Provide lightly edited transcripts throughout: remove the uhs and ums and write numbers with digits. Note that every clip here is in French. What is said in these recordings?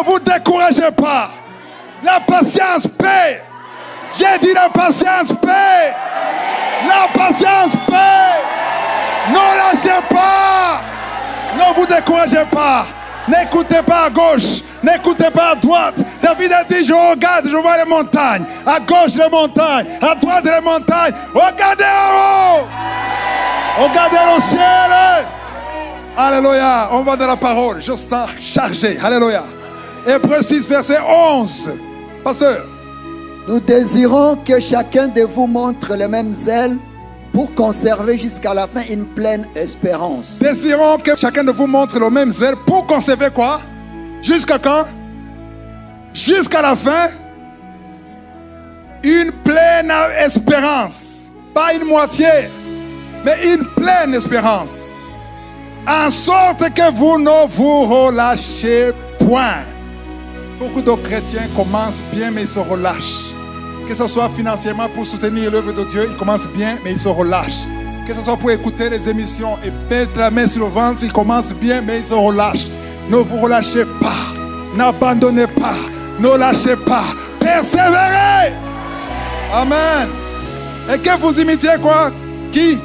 vous découragez pas. La patience paie. J'ai dit la patience paie. La patience paie. Ne lâchez pas. Ne vous découragez pas. N'écoutez pas à gauche. N'écoutez pas à droite. David a dit, je regarde, je vois les montagnes. À gauche les montagnes. À droite les montagnes. Regardez en haut. Regardez le ciel. Alléluia. On va dans la parole. Je sens chargé. Alléluia. Hébreux 6, verset 11. Pasteur. Nous désirons que chacun de vous montre le même zèle pour conserver jusqu'à la fin une pleine espérance. Désirons que chacun de vous montre le même zèle pour conserver quoi? Jusqu'à quand? Jusqu'à la fin. Une pleine espérance. Pas une moitié, mais une pleine espérance. En sorte que vous ne vous relâchez point. Beaucoup de chrétiens commencent bien, mais ils se relâchent. Que ce soit financièrement pour soutenir l'œuvre de Dieu, ils commencent bien, mais ils se relâchent. Que ce soit pour écouter les émissions et mettre la main sur le ventre, ils commencent bien, mais ils se relâchent. Ne vous relâchez pas. N'abandonnez pas. Ne lâchez pas. Persévérez. Amen. Et que vous imitiez quoi? Qui?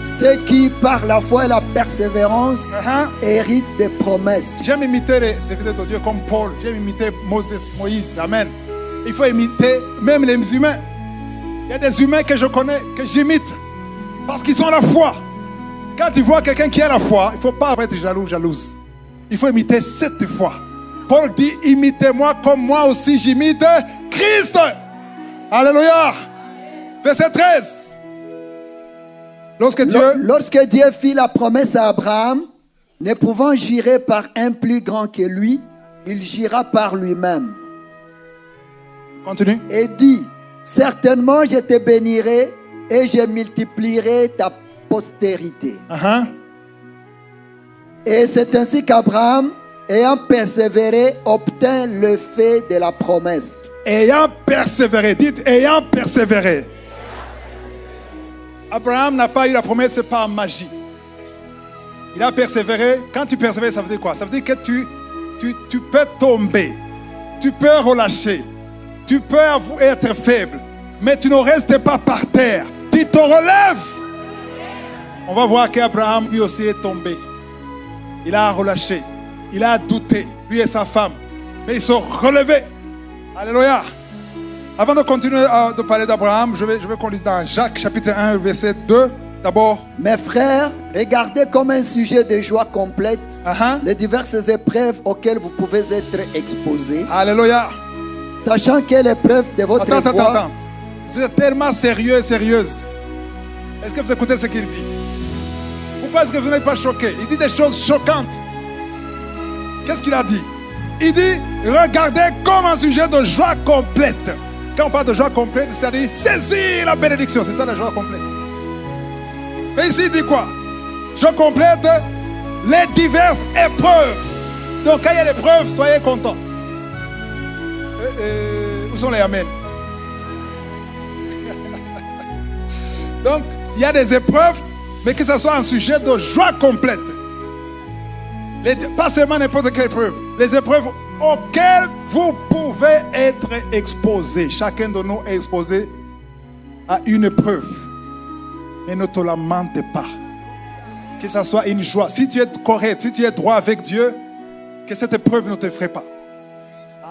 Ceux qui, par la foi et la persévérance, héritent des promesses. J'aime imiter les serviteurs de Dieu comme Paul. J'aime imiter Moïse. Amen. Il faut imiter même les humains. Il y a des humains que je connais, que j'imite. Parce qu'ils ont la foi. Quand tu vois quelqu'un qui a la foi, il ne faut pas être jaloux, jalouse. Il faut imiter cette foi. Paul dit, imitez-moi comme moi aussi j'imite Christ. Alléluia. Verset 13. Lorsque Dieu fit la promesse à Abraham, ne pouvant jurer par un plus grand que lui, il jura par lui-même. Continue. Et dit, certainement je te bénirai et je multiplierai ta postérité. Et c'est ainsi qu'Abraham, ayant persévéré, obtint le fait de la promesse. Ayant persévéré, dites ayant persévéré. Abraham n'a pas eu la promesse par magie. Il a persévéré. Quand tu persévères, ça veut dire quoi? Ça veut dire que tu peux tomber. Tu peux relâcher. Tu peux être faible. Mais tu ne restes pas par terre. Tu te relèves. On va voir qu'Abraham lui aussi est tombé. Il a relâché. Il a douté. Lui et sa femme. Mais ils sont relevés. Alléluia. Avant de continuer de parler d'Abraham, je veux qu'on lise dans Jacques chapitre 1 verset 2 d'abord. Mes frères, regardez comme un sujet de joie complète les diverses épreuves auxquelles vous pouvez être exposés. Alléluia. Sachant que l'épreuve de votre foi... Attends. Vous êtes tellement sérieux et sérieuse. Est-ce que vous écoutez ce qu'il dit? Pourquoi est-ce que vous n'êtes pas choqués? Il dit des choses choquantes. Qu'est-ce qu'il a dit? Il dit, regardez comme un sujet de joie complète. Quand on parle de joie complète, c'est-à-dire saisir la bénédiction. C'est ça la joie complète. Mais ici, il dit quoi? Joie complète, les diverses épreuves. Donc, quand il y a l'épreuve, soyez contents. Où sont les amens? Donc, il y a des épreuves, mais que ce soit un sujet de joie complète. Pas seulement n'importe quelle épreuve. Les épreuves auxquelles vous pouvez être exposé. Chacun de nous est exposé à une épreuve. Mais ne te lamente pas. Que ça soit une joie. Si tu es correct, si tu es droit avec Dieu, que cette épreuve ne te ferait pas.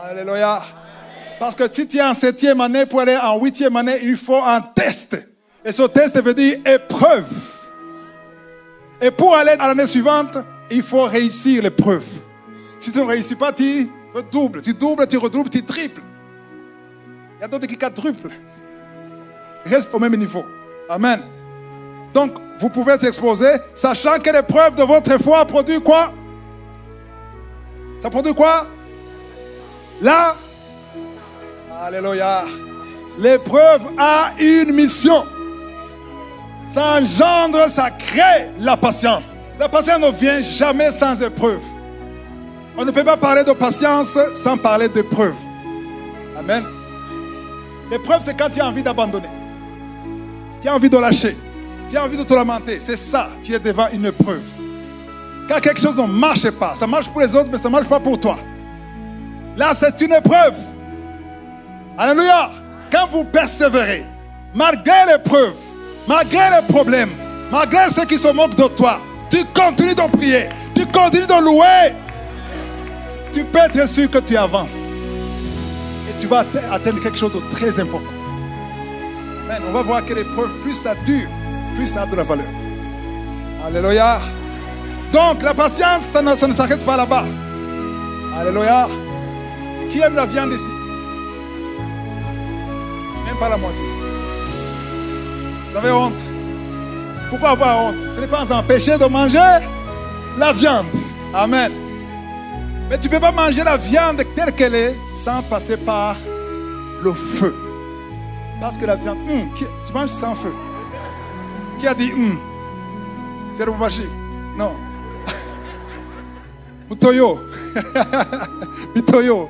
Alléluia. Parce que si tu es en 7e année, pour aller en 8e année, il faut un test. Et ce test veut dire épreuve. Et pour aller à l'année suivante, il faut réussir l'épreuve. Si tu ne réussis pas, tu redoubles. Tu doubles, tu redoubles, tu triples. Il y a d'autres qui quadruplent. Reste au même niveau. Amen. Donc, vous pouvez être exposé, sachant que l'épreuve de votre foi produit quoi? Ça produit quoi? Là. Alléluia. L'épreuve a une mission. Ça engendre, ça crée la patience. La patience ne vient jamais sans épreuve. On ne peut pas parler de patience sans parler d'épreuve. Amen. L'épreuve, c'est quand tu as envie d'abandonner. Tu as envie de lâcher. Tu as envie de te lamenter. C'est ça, tu es devant une épreuve. Quand quelque chose ne marche pas, ça marche pour les autres, mais ça ne marche pas pour toi. Là, c'est une épreuve. Alléluia. Quand vous persévérez, malgré l'épreuve, malgré les problèmes, malgré ceux qui se moquent de toi, tu continues de prier, tu continues de louer. Tu peux être sûr que tu avances. Et tu vas atteindre quelque chose de très important. Amen. On va voir que l'épreuve, plus ça dure, plus ça a de la valeur. Alléluia. Donc la patience, ça ne s'arrête pas là-bas. Alléluia. Qui aime la viande ici? Même pas la moitié. Vous avez honte. Pourquoi avoir honte? Ce n'est pas un péché de manger la viande. Amen. Mais tu ne peux pas manger la viande telle qu'elle est sans passer par le feu. Parce que la viande, tu manges sans feu. Qui a dit c'est Rubashi? Non. Mutoyo. Mitoyo.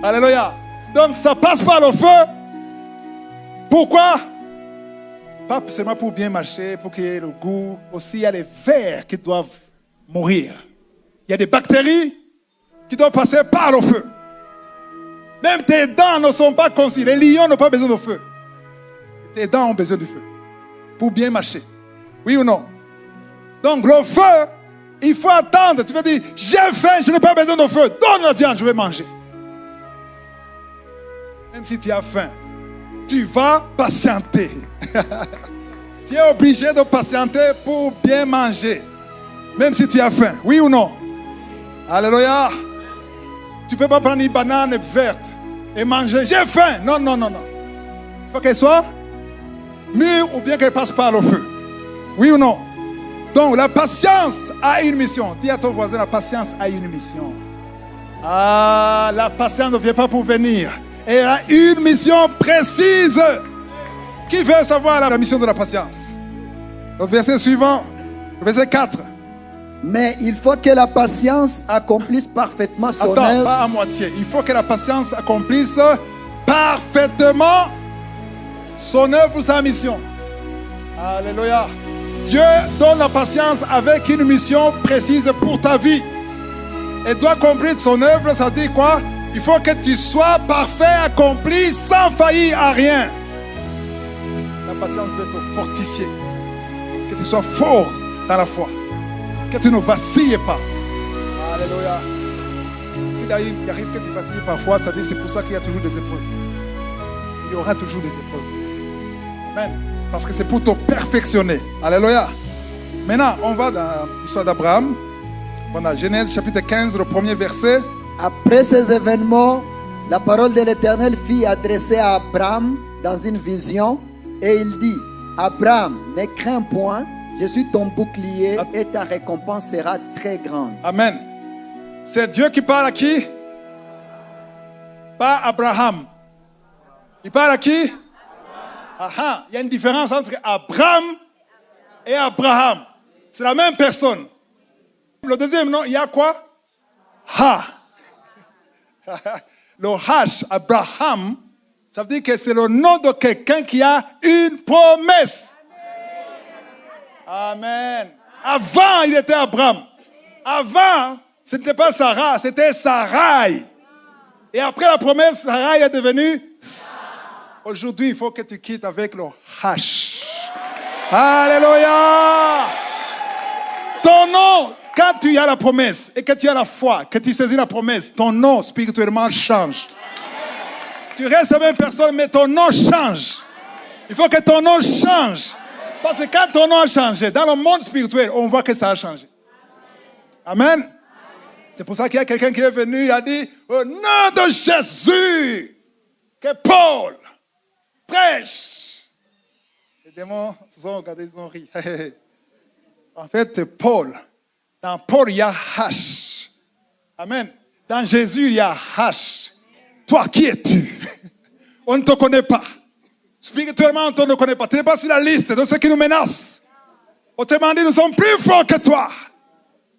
Alléluia. Donc ça passe par le feu. Pourquoi? Pas seulement pour bien marcher, pour qu'il y ait le goût. Aussi, il y a les vers qui doivent mourir. Il y a des bactéries qui doivent passer par le feu. Même tes dents ne sont pas conçues. Les lions n'ont pas besoin de feu. Tes dents ont besoin du feu pour bien marcher. Oui ou non? Donc le feu, il faut attendre. Tu vas dire, j'ai faim, je n'ai pas besoin de feu. Donne la viande, je vais manger. Même si tu as faim, tu vas patienter. Tu es obligé de patienter pour bien manger. Même si tu as faim. Oui ou non? Alléluia. Tu ne peux pas prendre une banane verte et manger. J'ai faim. Non, non, non, non. Il faut qu'elle soit mûre ou bien qu'elle passe par le feu. Oui ou non? Donc la patience a une mission. Dis à ton voisin, la patience a une mission. Ah, la patience ne vient pas pour venir. Elle a une mission précise. Qui veut savoir la mission de la patience? Le verset suivant, le verset 4. Mais il faut que la patience accomplisse parfaitement son Attends, œuvre. pas à moitié. Il faut que la patience accomplisse parfaitement son œuvre ou sa mission. Alléluia. Dieu donne la patience avec une mission précise pour ta vie. Elle doit accomplir son œuvre, ça dit quoi? Il faut que tu sois parfait, accompli, sans faillir à rien. La patience doit te fortifier. Que tu sois fort dans la foi. Que tu ne vacilles pas. Alléluia. S'il arrive que tu vacilles parfois, ça dit c'est pour ça qu'il y a toujours des épreuves. Il y aura toujours des épreuves. Amen. Parce que c'est pour te perfectionner. Alléluia. Maintenant, on va dans l'histoire d'Abraham. Voilà, Genèse chapitre 15, le premier verset. Après ces événements, la parole de l'Éternel fut adressée à Abraham dans une vision et il dit, Abraham, ne crains point, je suis ton bouclier et ta récompense sera très grande. Amen. C'est Dieu qui parle à qui? Pas Abraham. Il parle à qui? Aha, il y a une différence entre Abraham et Abraham. C'est la même personne. Le deuxième nom, il y a quoi? Ha. Le H, Abraham, ça veut dire que c'est le nom de quelqu'un qui a une promesse. Amen. Avant, il était Abraham. Avant, ce n'était pas Sarah, c'était Sarai. Et après la promesse, Sarai est devenue. Aujourd'hui, il faut que tu quittes avec le H. Alléluia. Ton nom, quand tu as la promesse et que tu as la foi, que tu saisis la promesse, ton nom spirituellement change. Tu restes la même personne, mais ton nom change. Il faut que ton nom change. Parce que quand ton nom a changé, dans le monde spirituel, on voit que ça a changé. Amen. C'est pour ça qu'il y a quelqu'un qui est venu et a dit, au nom de Jésus, que Paul prêche. Les démons se sont regardés, ils ont ri. En fait, Paul, dans Paul, il y a H. Amen. Dans Jésus, il y a H. Toi, qui es-tu? On ne te connaît pas. Spirituellement, on ne te connaît pas. Tu n'es pas sur la liste de ceux qui nous menacent. Autrement dit, nous sommes plus forts que toi.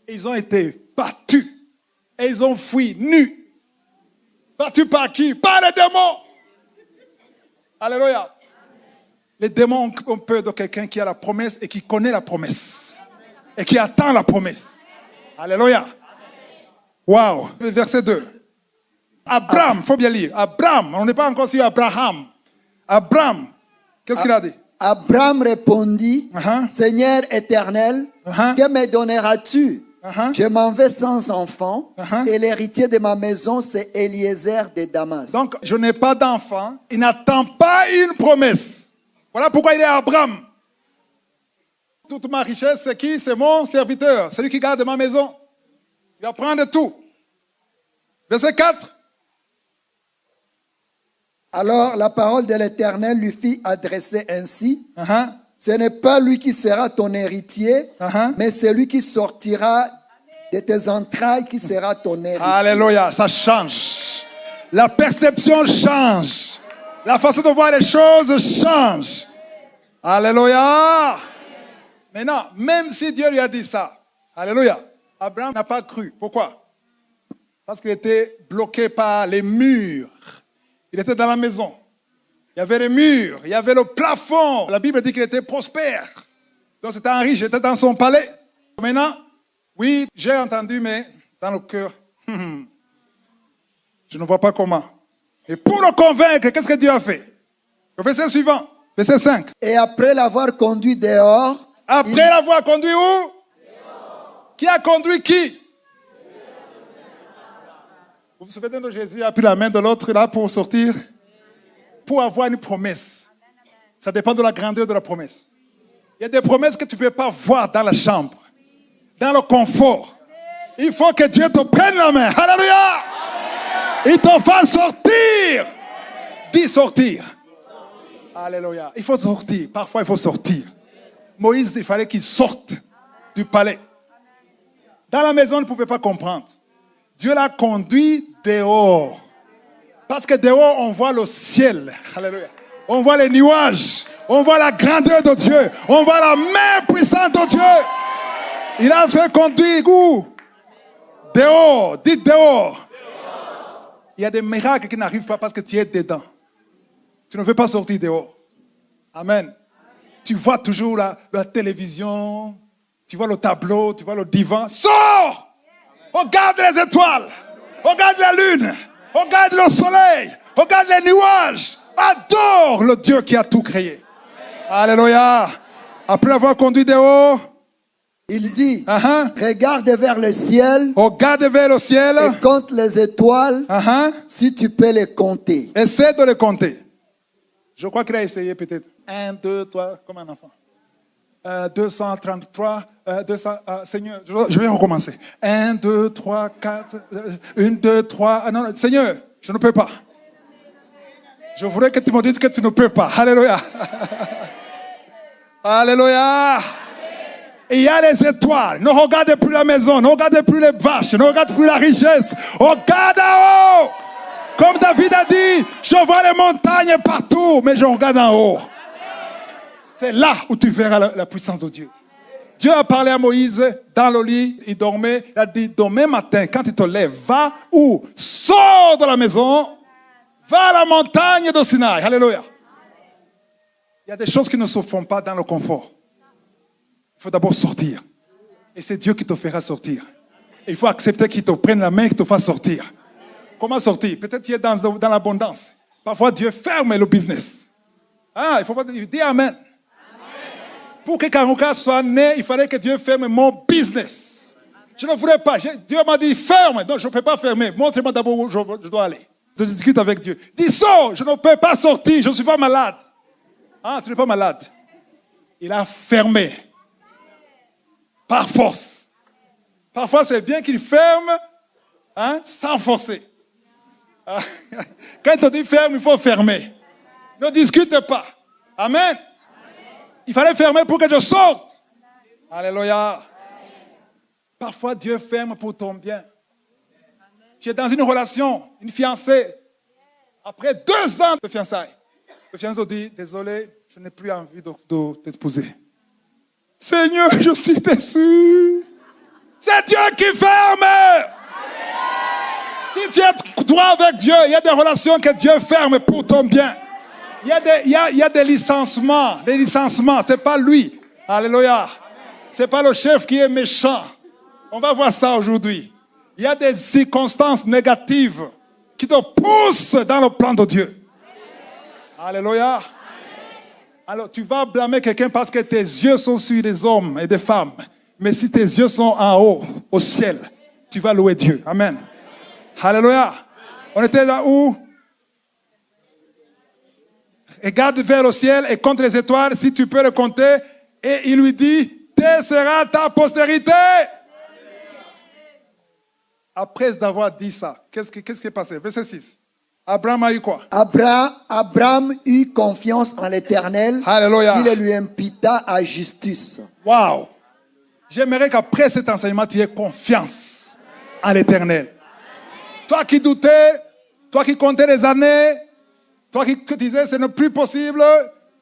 Et ils ont été battus. Et ils ont fui nus. Battus par qui? Par les démons. Alléluia. Les démons ont peur de quelqu'un qui a la promesse et qui connaît la promesse. Et qui attend la promesse. Alléluia. Wow. Verset 2. Abraham, il faut bien lire. Abraham, on n'est pas encore sur Abraham. Abraham, qu'est-ce qu'il a dit? Abraham répondit, Seigneur éternel, que me donneras-tu? Je m'en vais sans enfant et l'héritier de ma maison, c'est Eliezer de Damas. Donc, je n'ai pas d'enfant. Il n'attend pas une promesse. Voilà pourquoi il est Abraham. Toute ma richesse, c'est qui? C'est mon serviteur, celui qui garde ma maison. Il va prendre tout. Verset 4. Alors la parole de l'Éternel lui fit adresser ainsi. Ce n'est pas lui qui sera ton héritier, mais c'est lui qui sortira de tes entrailles qui sera ton héritier. Alléluia, ça change. La perception change. La façon de voir les choses change. Alléluia. Maintenant, même si Dieu lui a dit ça, alléluia, Abraham n'a pas cru. Pourquoi? Parce qu'il était bloqué par les murs. Il était dans la maison. Il y avait les murs, il y avait le plafond. La Bible dit qu'il était prospère. Donc c'était un riche, il était dans son palais. Maintenant, oui, j'ai entendu, mais dans le cœur, je ne vois pas comment. Et pour le convaincre, qu'est-ce que Dieu a fait? Le verset suivant, verset 5. Et après l'avoir conduit dehors. Après l'avoir conduit où? Dehors. Qui a conduit qui? Vous vous souvenez de Jésus a pris la main de l'autre là pour sortir? Pour avoir une promesse. Ça dépend de la grandeur de la promesse. Il y a des promesses que tu ne peux pas voir dans la chambre, dans le confort. Il faut que Dieu te prenne la main. Alléluia! Il te fasse sortir. Dis sortir. Alléluia. Il faut sortir. Parfois, il faut sortir. Moïse, il fallait qu'il sorte du palais. Dans la maison, il ne pouvait pas comprendre. Dieu l'a conduit dehors. Parce que dehors, on voit le ciel. Alléluia. On voit les nuages. On voit la grandeur de Dieu. On voit la main puissante de Dieu. Il a fait conduire où? Dehors. Dites dehors. Il y a des miracles qui n'arrivent pas parce que tu es dedans. Tu ne veux pas sortir dehors. Amen. Tu vois toujours la télévision. Tu vois le tableau. Tu vois le divan. Sors! Regarde les étoiles. Regarde la lune. Regarde le soleil. Regarde les nuages. Adore le Dieu qui a tout créé. Alléluia. Après avoir conduit dehors, il dit, regarde vers le ciel. Regarde vers le ciel. Et compte les étoiles. Si tu peux les compter. Essaie de les compter. Je crois qu'il a essayé peut-être. 1, 2, 3, comme un enfant. 233, 200, Seigneur, je vais recommencer. 1, 2, 3, 4, 1, 2, 3, non, Seigneur, je ne peux pas. Je voudrais que tu me dises que tu ne peux pas. Alléluia. Alléluia. Et il y a les étoiles. Ne regardez plus la maison, ne regardez plus les vaches, ne regardez plus la richesse. Regarde en haut. Comme David a dit, je vois les montagnes partout, mais je regarde en haut. C'est là où tu verras la puissance de Dieu. Dieu a parlé à Moïse dans le lit, il dormait. Il a dit, demain matin, quand tu te lèves, va où? Sors de la maison, va à la montagne de Sinaï. Alléluia. Il y a des choses qui ne se font pas dans le confort. Il faut d'abord sortir. Et c'est Dieu qui te fera sortir. Et il faut accepter qu'il te prenne la main et qu'il te fasse sortir. Comment sortir? Peut-être tu es dans l'abondance. Parfois, Dieu ferme le business. Ah, il faut pas dire Amen. Pour que Karuka soit né, il fallait que Dieu ferme mon business. Je ne voulais pas. Dieu m'a dit ferme. Donc je ne peux pas fermer. Montre-moi d'abord où je dois aller. Je discute avec Dieu. Dis sors. Je ne peux pas sortir. Je ne suis pas malade. Ah, tu n'es pas malade. Il a fermé. Par force. Parfois, c'est bien qu'il ferme sans forcer. Quand on dit ferme, il faut fermer. Ne discute pas. Amen. Il fallait fermer pour que je sorte. Alléluia. Parfois, Dieu ferme pour ton bien. Tu es dans une relation, une fiancée. Après 2 ans de fiançailles, le fiancé dit, désolé, je n'ai plus envie de t'épouser. Seigneur, je suis déçu. C'est Dieu qui ferme. Si tu es droit avec Dieu, il y a des relations que Dieu ferme pour ton bien. Il y a des licenciements. Des licenciements, ce n'est pas lui. Alléluia. Ce n'est pas le chef qui est méchant. On va voir ça aujourd'hui. Il y a des circonstances négatives qui te pousse dans le plan de Dieu. Alléluia. Alors, tu vas blâmer quelqu'un parce que tes yeux sont sur des hommes et des femmes. Mais si tes yeux sont en haut, au ciel, tu vas louer Dieu. Amen. Alléluia. On était là où? Regarde vers le ciel et compte les étoiles, si tu peux le compter. Et il lui dit, telle sera ta postérité. Après avoir dit ça, qu'est-ce qui s'est passé? Verset 6. Abraham a eu quoi? Abraham eut confiance en l'Éternel. Alléluia. Il lui imputa à justice. Waouh! J'aimerais qu'après cet enseignement, tu aies confiance en l'Éternel. Toi qui doutais, toi qui comptais les années, toi qui disais ce n'est plus possible,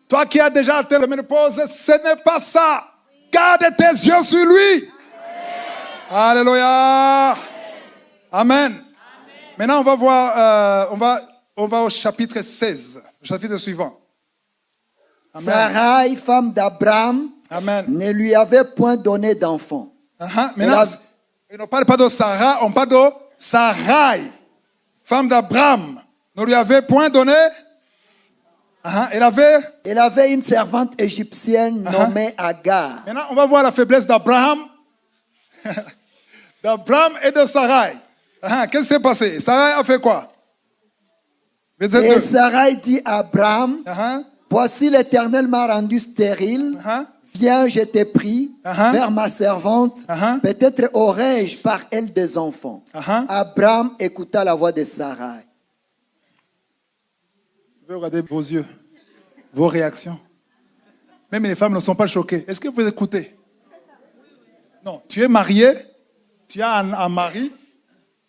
toi qui as déjà atteint la ménopause, ce n'est pas ça. Garde tes yeux sur lui. Alléluia. Amen. Maintenant, on va voir, on va au chapitre 16, le chapitre suivant. Amen. Sarai, femme d'Abraham, ne lui avait point donné d'enfant. Maintenant, on ne parle pas de Sarah, on parle de Sarai, femme d'Abraham, ne lui avait point donné. Elle avait une servante égyptienne nommée Agar. Maintenant, on va voir la faiblesse d'Abraham, d'Abraham et de Sarai. Qu'est-ce qui s'est passé? Sarai a fait quoi? Et Sarai dit à Abraham, voici l'Éternel m'a rendu stérile. Viens, je te prie, vers ma servante. Peut-être aurai-je par elle des enfants. Abraham écouta la voix de Sarai. Je veux regarder vos yeux, vos réactions. Même les femmes ne sont pas choquées. Est-ce que vous écoutez? Non, tu es marié, tu as un mari,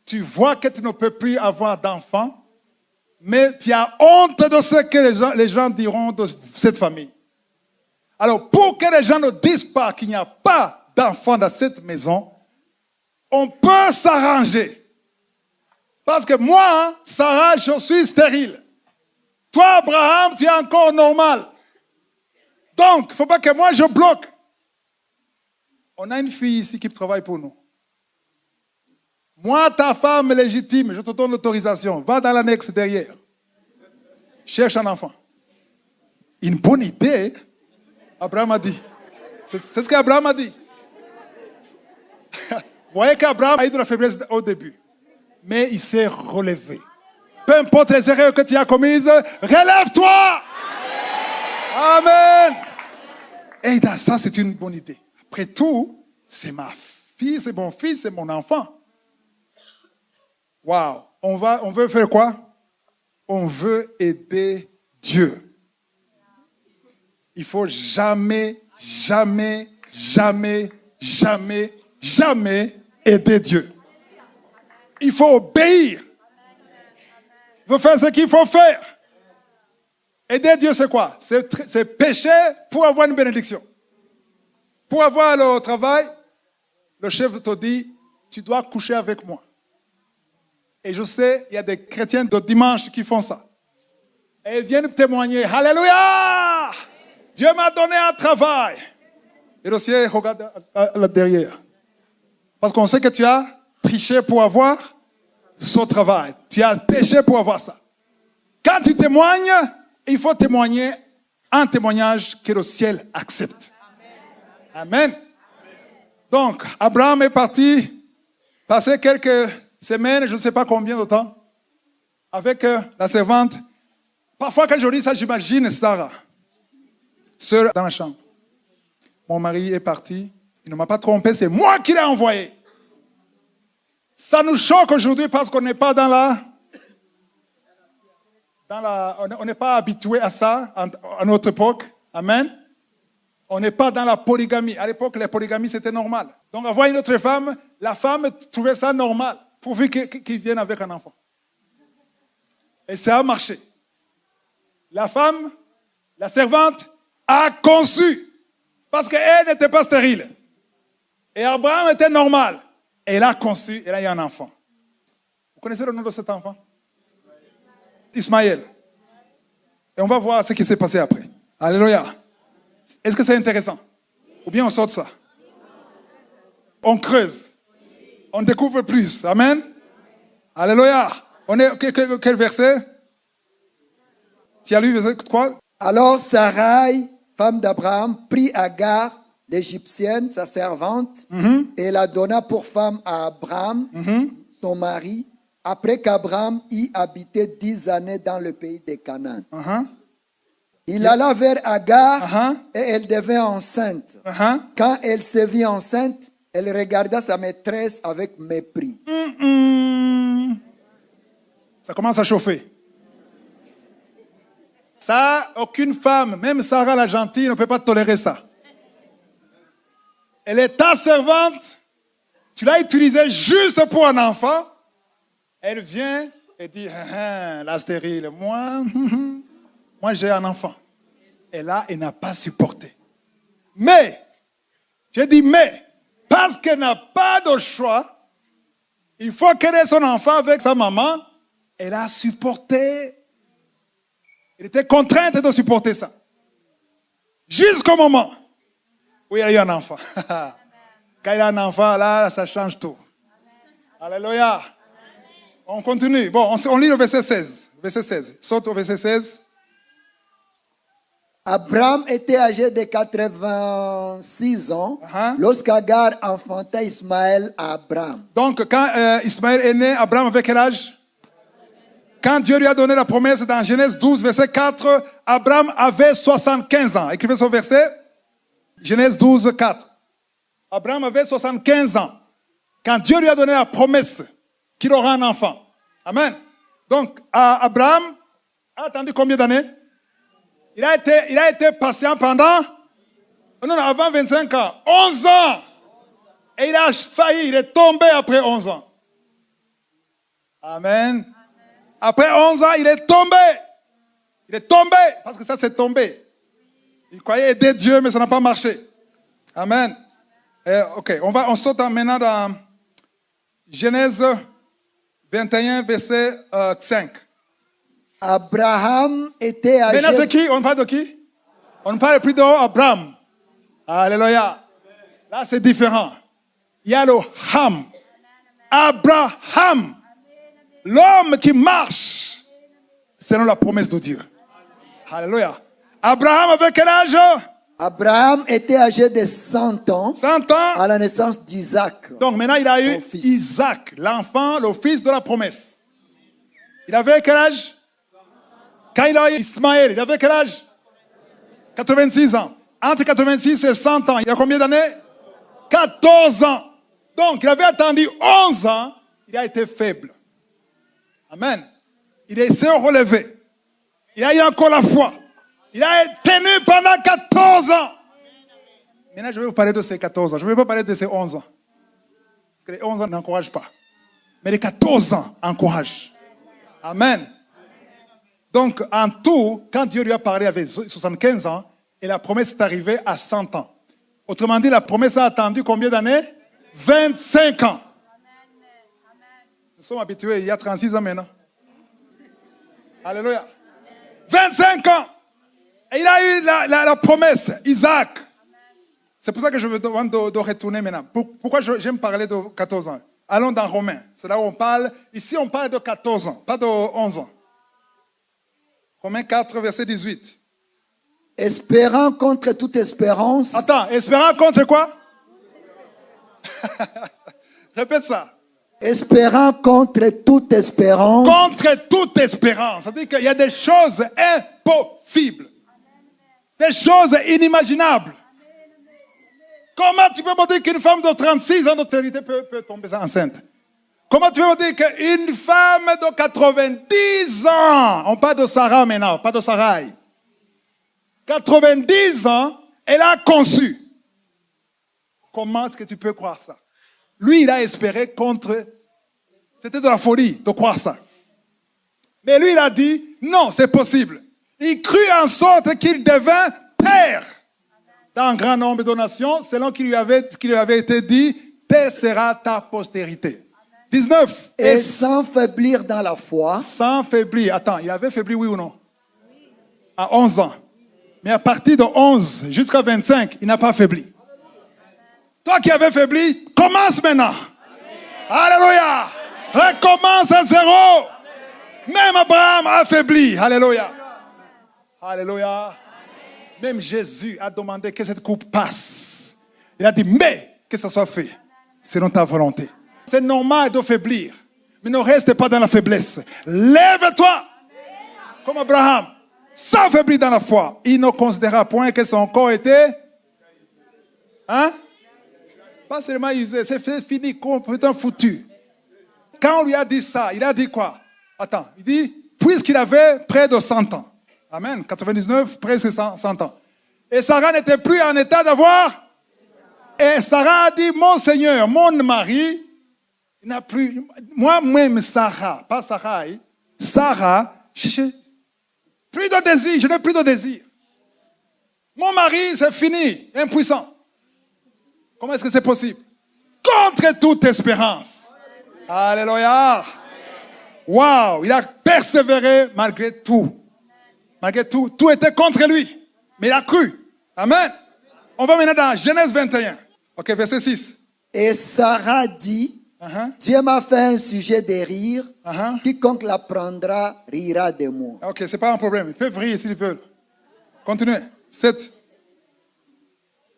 tu vois que tu ne peux plus avoir d'enfants, mais tu as honte de ce que les gens diront de cette famille. Alors, pour que les gens ne disent pas qu'il n'y a pas d'enfants dans cette maison, on peut s'arranger. Parce que moi, Sarah, je suis stérile. Toi, Abraham, tu es encore normal. Donc, il ne faut pas que moi je bloque. On a une fille ici qui travaille pour nous. Moi, ta femme légitime, je te donne l'autorisation. Va dans l'annexe derrière. Cherche un enfant. Une bonne idée, Abraham a dit. C'est ce qu'Abraham a dit. Vous voyez qu'Abraham a eu de la faiblesse au début. Mais il s'est relevé. Peu importe les erreurs que tu as commises, relève-toi. Amen. Et ça, c'est une bonne idée. Après tout, c'est ma fille, c'est mon fils, c'est mon enfant. Waouh. On veut faire quoi? On veut aider Dieu. Il faut jamais, jamais, jamais, jamais, jamais aider Dieu. Il faut obéir. Il faut faire ce qu'il faut faire. Aider Dieu, c'est quoi? C'est pécher pour avoir une bénédiction. Pour avoir le travail, le chef te dit, tu dois coucher avec moi. Et je sais, il y a des chrétiens de dimanche qui font ça. Et ils viennent témoigner. Alléluia! Dieu m'a donné un travail. Et le ciel regarde là derrière. Parce qu'on sait que tu as triché pour avoir ce travail. Tu as péché pour avoir ça. Quand tu témoignes, il faut témoigner un témoignage que le ciel accepte. Amen. Donc, Abraham est parti passer quelques semaines, je ne sais pas combien de temps, avec la servante. Parfois, quand je dis ça, j'imagine Sarah, seule dans la chambre. Mon mari est parti, il ne m'a pas trompé, c'est moi qui l'ai envoyé. Ça nous choque aujourd'hui parce qu'on n'est pas on n'est pas habitué à ça à notre époque. Amen. On n'est pas dans la polygamie. À l'époque, la polygamie, c'était normal. Donc, avoir une autre femme, la femme trouvait ça normal, pourvu qu'il vienne avec un enfant. Et ça a marché. La femme, la servante, a conçu, parce qu'elle n'était pas stérile. Et Abraham était normal. Et elle a conçu, elle a eu un enfant. Vous connaissez le nom de cet enfant? Ismaël. Et on va voir ce qui s'est passé après. Alléluia. Est-ce que c'est intéressant? Ou bien on saute ça? On creuse. On découvre plus. Amen. Alléluia. On est, quel verset? Tu as lu verset quoi? Alors Sarai, femme d'Abraham, prit Agar, l'Égyptienne, sa servante, et la donna pour femme à Abraham, son mari, après qu'Abraham y habitait 10 années dans le pays de Canaan. Il alla vers Agar et elle devint enceinte. Quand elle se vit enceinte, elle regarda sa maîtresse avec mépris. Ça commence à chauffer. Ça, aucune femme, même Sarah la gentille, ne peut pas tolérer ça. Elle est ta servante, tu l'as utilisée juste pour un enfant. Elle vient et dit, la stérile, moi j'ai un enfant. Et là, elle n'a pas supporté. Mais, j'ai dit mais, parce qu'elle n'a pas de choix, il faut qu'elle ait son enfant avec sa maman. Elle a supporté. Elle était contrainte de supporter ça. Jusqu'au moment où il y a eu un enfant. Quand il y a un enfant, là, ça change tout. Alléluia. On continue. Bon, on lit le verset 16. Verset 16. Saute au verset 16. Abraham était âgé de 86 ans lorsqu'Agar enfanta Ismaël à Abraham. Donc, quand Ismaël est né, Abraham avait quel âge? Quand Dieu lui a donné la promesse dans Genèse 12, verset 4, Abraham avait 75 ans. Écrivez ce verset. Genèse 12, 4. Abraham avait 75 ans. Quand Dieu lui a donné la promesse qu'il aura un enfant. Amen. Donc, Abraham a attendu combien d'années? Il a été patient pendant, avant 25 ans, 11 ans. Et il a failli, il est tombé après 11 ans. Amen. Après 11 ans, il est tombé. Il est tombé, parce que ça c'est tombé. Il croyait aider Dieu, mais ça n'a pas marché. Amen. Ok, on saute maintenant dans Genèse 21, verset 5. Abraham était âgé... Maintenant c'est qui? On parle de qui? On ne parle plus d'Abraham. Alléluia. Là c'est différent. Il y a le Ham. Abraham. L'homme qui marche selon la promesse de Dieu. Alléluia. Abraham avait quel âge? Abraham était âgé de 100 ans, 100 ans à la naissance d'Isaac. Donc maintenant il a eu Isaac, l'enfant, le fils de la promesse. Il avait quel âge? Quand il a eu Ismaël, il avait quel âge? 86 ans. Entre 86 et 100 ans, il y a combien d'années? 14 ans. Donc il avait attendu 11 ans, il a été faible. Amen. Il s'est relevé. Il a eu encore la foi. Il a tenu pendant 14 ans. Maintenant, je vais vous parler de ces 14 ans. Je ne vais pas parler de ces 11 ans. Parce que les 11 ans n'encouragent pas. Mais les 14 ans encouragent. Amen. Donc, en tout, quand Dieu lui a parlé avec 75 ans, et la promesse est arrivée à 100 ans. Autrement dit, la promesse a attendu combien d'années? 25 ans. Nous sommes habitués, il y a 36 ans maintenant. Alléluia. 25 ans. Et il a eu la promesse, Isaac. C'est pour ça que je veux de retourner maintenant. Pourquoi j'aime parler de 14 ans? Allons dans Romains. C'est là où on parle. Ici, on parle de 14 ans, pas de 11 ans. Romains 4, verset 18. Espérant contre toute espérance. Attends, espérant contre quoi? Répète ça. Espérant contre toute espérance. Contre toute espérance. Ça veut dire qu'il y a des choses impossibles. Des choses inimaginables. Comment tu peux me dire qu'une femme de 36 ans d'autorité peut tomber enceinte? Comment tu peux me dire qu'une femme de 90 ans, on parle de Sarah maintenant, pas de Sarai. 90 ans, elle a conçu. Comment est-ce que tu peux croire ça? Lui, il a espéré contre... C'était de la folie de croire ça. Mais lui, il a dit, non, c'est possible. Il crut en sorte qu'il devint père dans un grand nombre de nations, selon ce qui lui avait été dit, telle sera ta postérité. 19. Et sans faiblir dans la foi. Sans faiblir. Attends, il avait faibli, oui ou non? À 11 ans. Mais à partir de 11 jusqu'à 25, il n'a pas faibli. Toi qui avais faibli, commence maintenant. Alléluia. Recommence à zéro. Même Abraham a affaibli. Alléluia. Alléluia. Même Jésus a demandé que cette coupe passe. Il a dit, mais que ça soit fait selon ta volonté. C'est normal de faiblir, mais ne reste pas dans la faiblesse. Lève-toi comme Abraham, s'affaiblit dans la foi. Il ne considéra point que son corps était pas seulement usé, c'est fini, complètement foutu. Quand on lui a dit ça, il a dit quoi? Attends, il dit, puisqu'il avait près de 100 ans. Amen, 99, presque 100 ans. Et Sarah n'était plus en état d'avoir. Et Sarah a dit, mon Seigneur, mon mari, il n'a plus. Moi-même, Sarah, pas Sarah, Sarah, plus de désir, je n'ai plus de désir. Mon mari, c'est fini, impuissant. Comment est-ce que c'est possible? Contre toute espérance. Alléluia. Waouh, il a persévéré malgré tout. Malgré tout, tout était contre lui. Mais il a cru. Amen. On va maintenant dans Genèse 21. Ok, verset 6. Et Sarah dit, Dieu m'a fait un sujet de rire. Quiconque l'apprendra rira de moi. Ok, c'est pas un problème. Ils peuvent rire s'ils veulent. Continuez. 7.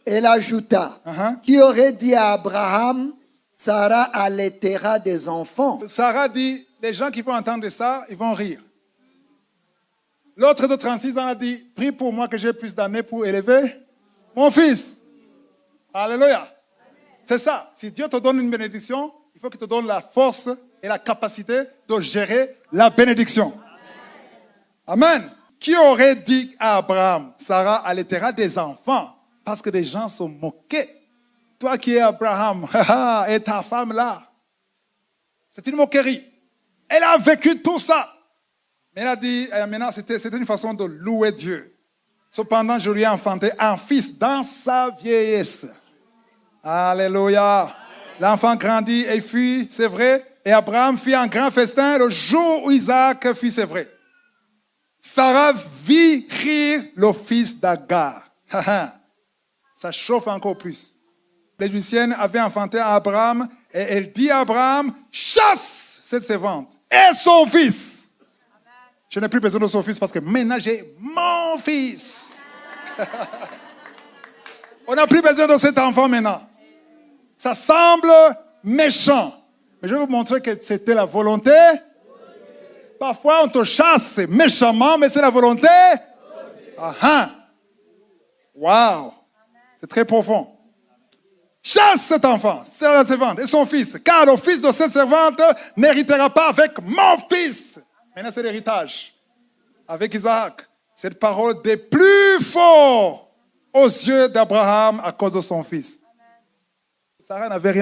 Elle ajouta, qui aurait dit à Abraham, Sarah allaitera des enfants. Sarah dit, les gens qui vont entendre ça, ils vont rire. L'autre de 36 ans a dit, prie pour moi que j'ai plus d'années pour élever mon fils. Alléluia. C'est ça. Si Dieu te donne une bénédiction, il faut qu'il te donne la force et la capacité de gérer la bénédiction. Amen. Qui aurait dit à Abraham, Sarah allaitera des enfants? Parce que des gens sont moqués. Toi qui es Abraham, et ta femme là, c'est une moquerie. Elle a vécu tout ça. Mais elle a dit, maintenant c'était une façon de louer Dieu. Cependant, je lui ai enfanté un fils dans sa vieillesse. Alléluia. L'enfant grandit et fut, c'est vrai. Et Abraham fit un grand festin le jour où Isaac fut, c'est vrai. Sarah vit rire le fils d'Agar. Ça chauffe encore plus. L'Égyptienne avait enfanté à Abraham et elle dit à Abraham, chasse cette servante et son fils. Je n'ai plus besoin de son fils parce que maintenant j'ai mon fils. On n'a plus besoin de cet enfant maintenant. Ça semble méchant. Mais je vais vous montrer que c'était la volonté. Parfois on te chasse méchamment, mais c'est la volonté. Waouh. C'est très profond. Chasse cet enfant, c'est la servante et son fils, car le fils de cette servante n'héritera pas avec mon fils. Maintenant, c'est l'héritage. Avec Isaac, cette parole des plus forts aux yeux d'Abraham à cause de son fils. Sarah n'avait rien à